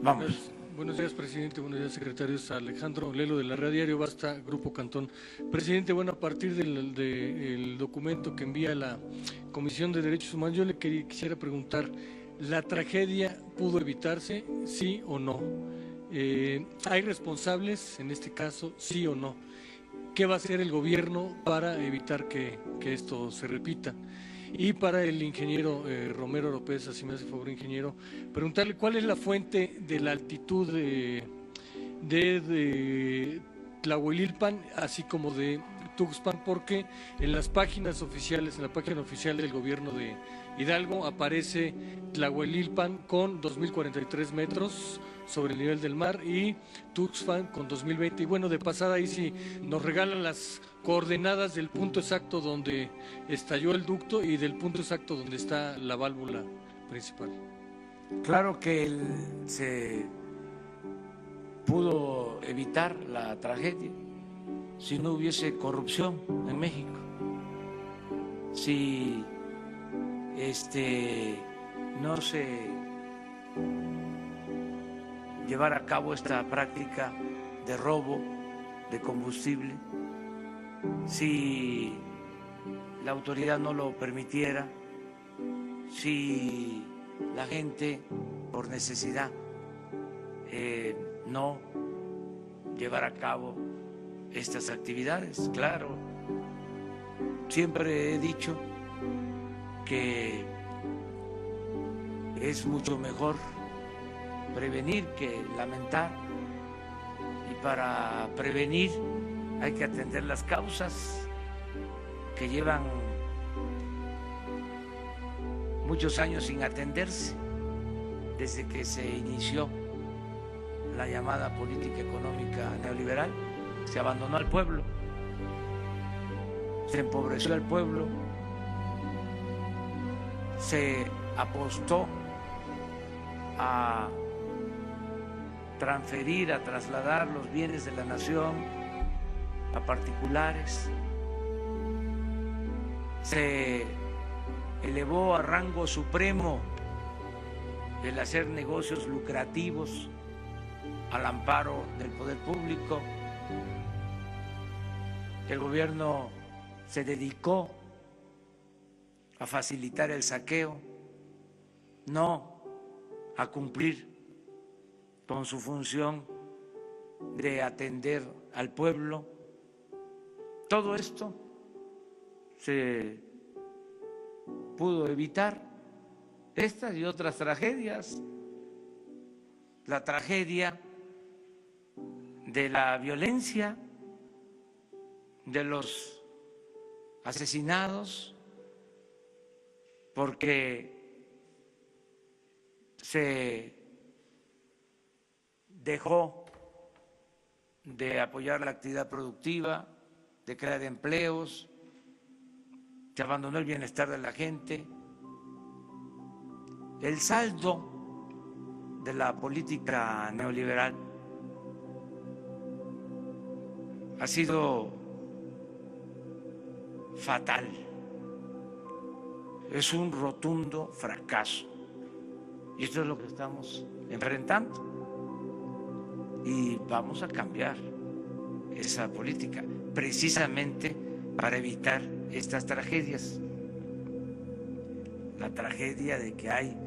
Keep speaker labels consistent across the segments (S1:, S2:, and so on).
S1: Vamos.
S2: Buenos días, presidente. Buenos días, secretarios. Alejandro Lelo de la Red Diario Basta, Grupo Cantón. Presidente, bueno, a partir del documento que envía la Comisión de Derechos Humanos, yo le quisiera preguntar, ¿la tragedia pudo evitarse, sí o no? ¿Hay responsables en este caso, sí o no? ¿Qué va a hacer el gobierno para evitar que esto se repita? Y para el ingeniero Romero López, si me hace favor, ingeniero, preguntarle cuál es la fuente de la altitud de Tlahuelilpan, así como de Tuxpan, porque en las páginas oficiales, en la página oficial del gobierno de Hidalgo, aparece Tlahuelilpan con 2043 metros sobre el nivel del mar y Tuxpan con 2020. Y bueno, de pasada ahí si nos regalan las coordenadas del punto exacto donde estalló el ducto y del punto exacto donde está la válvula principal.
S1: Claro que se pudo evitar la tragedia si no hubiese corrupción en México, si no se llevara a cabo esta práctica de robo de combustible, si la autoridad no lo permitiera, si la gente por necesidad no llevar a cabo estas actividades. Claro, siempre he dicho que es mucho mejor prevenir que lamentar, y para prevenir hay que atender las causas que llevan muchos años sin atenderse desde que se inició la llamada política económica neoliberal. Se abandonó al pueblo, se empobreció al pueblo, se apostó a transferir, a trasladar los bienes de la nación a particulares, se elevó a rango supremo el hacer negocios lucrativos al amparo del poder público. El gobierno se dedicó a facilitar el saqueo, no a cumplir con su función de atender al pueblo. Todo esto se pudo evitar, estas y otras tragedias. La tragedia de la violencia, de los asesinados, porque se dejó de apoyar la actividad productiva, de crear empleos, se abandonó el bienestar de la gente. El saldo de la política neoliberal ha sido fatal, es un rotundo fracaso, y esto es lo que estamos enfrentando, y vamos a cambiar esa política precisamente para evitar estas tragedias. La tragedia de que hay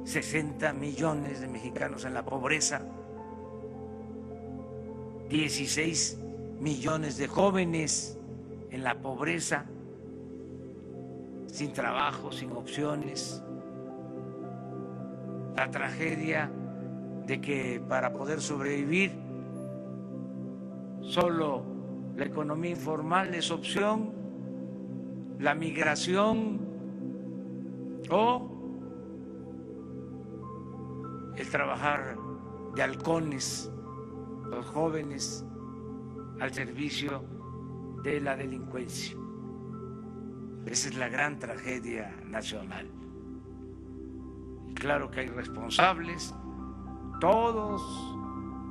S1: 60 millones de mexicanos en la pobreza, 16 millones de jóvenes en la pobreza, sin trabajo, sin opciones. La tragedia de que para poder sobrevivir solo la economía informal es opción, la migración o el trabajar de halcones, los jóvenes al servicio de la delincuencia. Esa es la gran tragedia nacional. Y claro que hay responsables, todos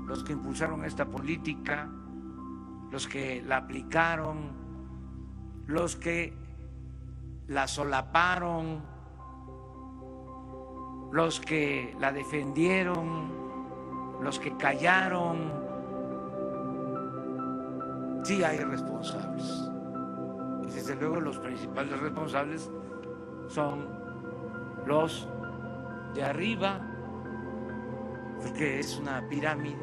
S1: los que impulsaron esta política, los que la aplicaron, los que la solaparon, los que la defendieron, los que callaron. Sí hay responsables. Y desde luego los principales responsables son los de arriba, porque es una pirámide,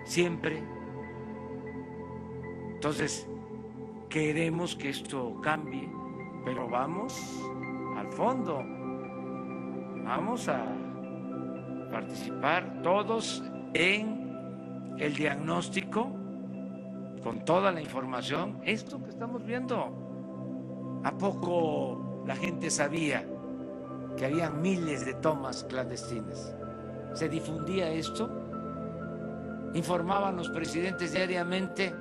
S1: siempre. Entonces, queremos que esto cambie, pero vamos al fondo, vamos a participar todos en el diagnóstico con toda la información. Esto que estamos viendo, ¿a poco la gente sabía que había miles de tomas clandestinas? ¿Se difundía esto? ¿Informaban los presidentes diariamente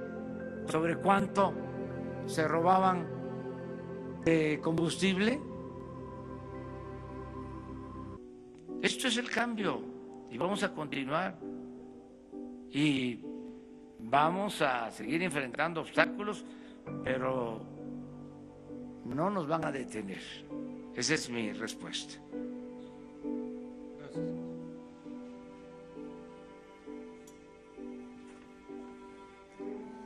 S1: sobre cuánto se robaban de combustible? Esto es el cambio y vamos a continuar y vamos a seguir enfrentando obstáculos, pero no nos van a detener. Esa es mi respuesta.
S2: Gracias.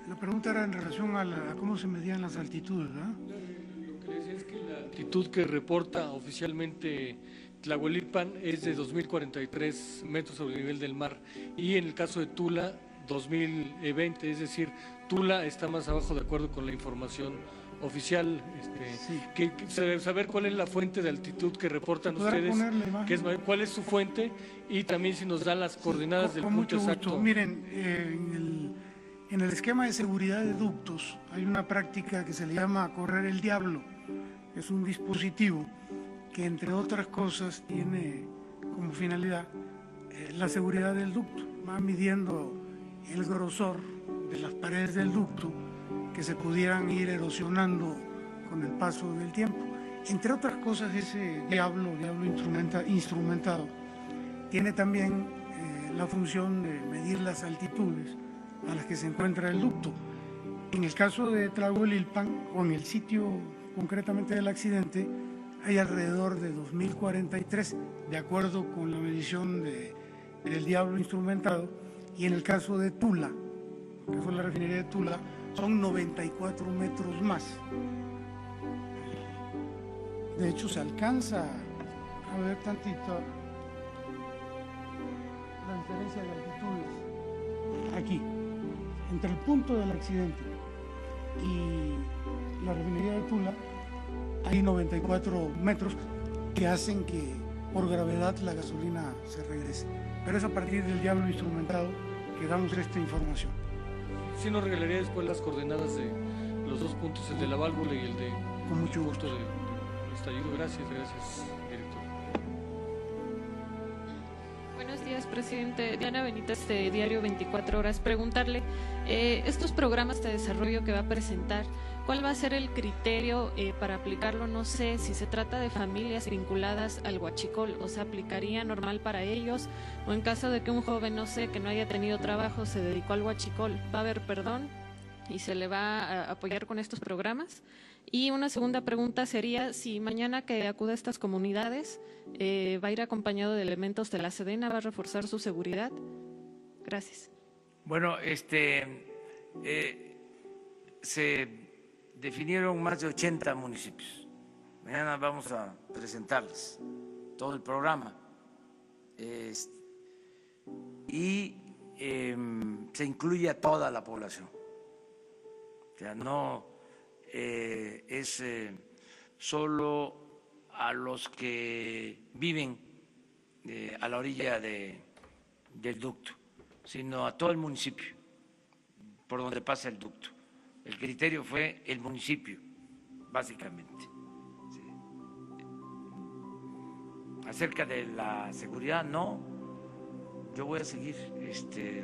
S3: La pregunta era en relación a cómo se medían las altitudes, ¿verdad?
S2: Lo que le decía es que la altitud que reporta oficialmente Tlahuelilpan es de 2.043 metros sobre el nivel del mar, y en el caso de Tula 2020, es decir, Tula está más abajo de acuerdo con la información oficial.
S3: Sí.
S2: Saber cuál es la fuente de altitud que reportan ustedes, cuál es su fuente, y también si nos dan las coordenadas del punto exacto.
S3: Miren, en el esquema de seguridad de ductos hay una práctica que se le llama correr el diablo. Es un dispositivo que, entre otras cosas, tiene como finalidad la seguridad del ducto. Va midiendo el grosor de las paredes del ducto que se pudieran ir erosionando con el paso del tiempo. Entre otras cosas, ese diablo instrumentado tiene también la función de medir las altitudes a las que se encuentra el ducto. En el caso de Tlahuelilpan, o en el sitio concretamente del accidente, hay alrededor de 2043, de acuerdo con la medición del diablo instrumentado, y en el caso de Tula, que fue la refinería de Tula, son 94 metros más. De hecho, se alcanza a ver tantito la diferencia de altitudes aquí, entre el punto del accidente y la refinería de Tula. Hay 94 metros que hacen que por gravedad la gasolina se regrese. Pero es a partir del diablo instrumentado que damos esta información.
S2: Sí, nos regalaría después las coordenadas de los dos puntos, el de la válvula y el de
S3: Con mucho gusto.
S2: del estallido. Gracias, director.
S4: Buenos días, presidente. Diana Benítez, de Diario 24 Horas. Preguntarle, estos programas de desarrollo que va a presentar, ¿cuál va a ser el criterio para aplicarlo? No sé si se trata de familias vinculadas al huachicol, o se aplicaría normal para ellos, o en caso de que un joven, no sé, que no haya tenido trabajo, se dedicó al huachicol, ¿va a haber perdón y se le va a apoyar con estos programas? Y una segunda pregunta sería si mañana que acude a estas comunidades va a ir acompañado de elementos de la Sedena, ¿va a reforzar su seguridad? Gracias.
S1: Bueno, se definieron más de 80 municipios. Mañana vamos a presentarles todo el programa. Y se incluye a toda la población. O sea, no es solo a los que viven a la orilla del ducto, sino a todo el municipio por donde pasa el ducto. El criterio fue el municipio, básicamente. Sí. Acerca de la seguridad, no. Yo voy a seguir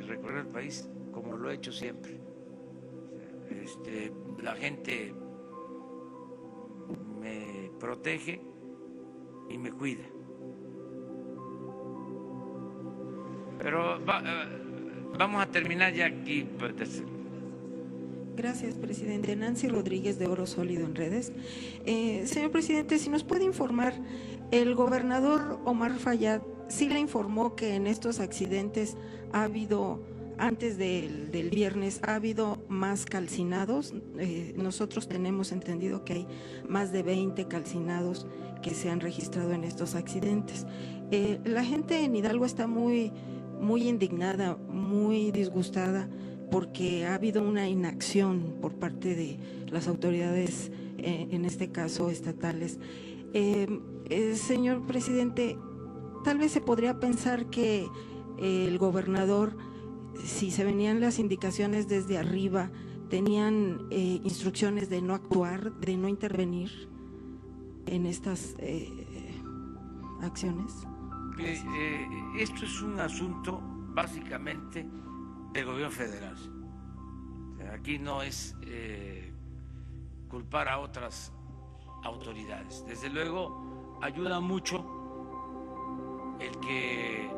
S1: recorrer el país como lo he hecho siempre. La gente me protege y me cuida. Pero vamos a terminar ya aquí.
S5: Gracias, presidente. Nancy Rodríguez, de Oro Sólido en Redes. Señor presidente, si nos puede informar, el gobernador Omar Fayad sí le informó que en estos accidentes ha habido, antes del viernes, ha habido más calcinados. Nosotros tenemos entendido que hay más de 20 calcinados que se han registrado en estos accidentes. La gente en Hidalgo está muy indignada, muy disgustada, porque ha habido una inacción por parte de las autoridades, en este caso estatales. Señor presidente, tal vez se podría pensar que el gobernador, si se venían las indicaciones desde arriba, tenían instrucciones de no actuar, de no intervenir en estas acciones.
S1: Esto es un asunto básicamente del gobierno federal. O sea, aquí no es culpar a otras autoridades. Desde luego ayuda mucho el que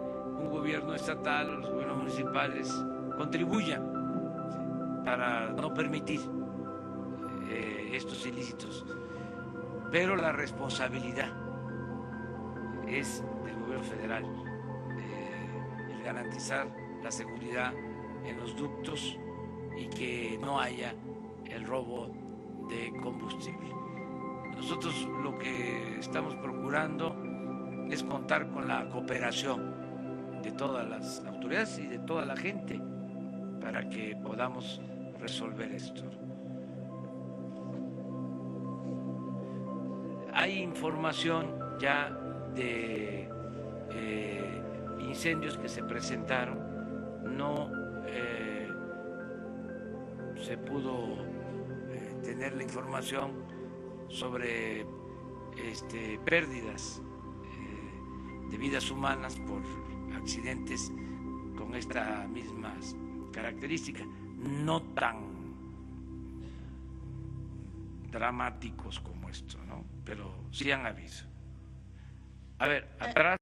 S1: un gobierno estatal o los gobiernos municipales contribuyan para no permitir estos ilícitos, pero la responsabilidad es del gobierno federal, el garantizar la seguridad en los ductos y que no haya el robo de combustible. Nosotros lo que estamos procurando es contar con la cooperación de todas las autoridades y de toda la gente para que podamos resolver esto. Hay información ya de incendios que se presentaron, no se pudo tener la información sobre pérdidas de vidas humanas por accidentes con estas mismas características, no tan dramáticos como esto, ¿no? Pero sí han habido. A ver, atrás.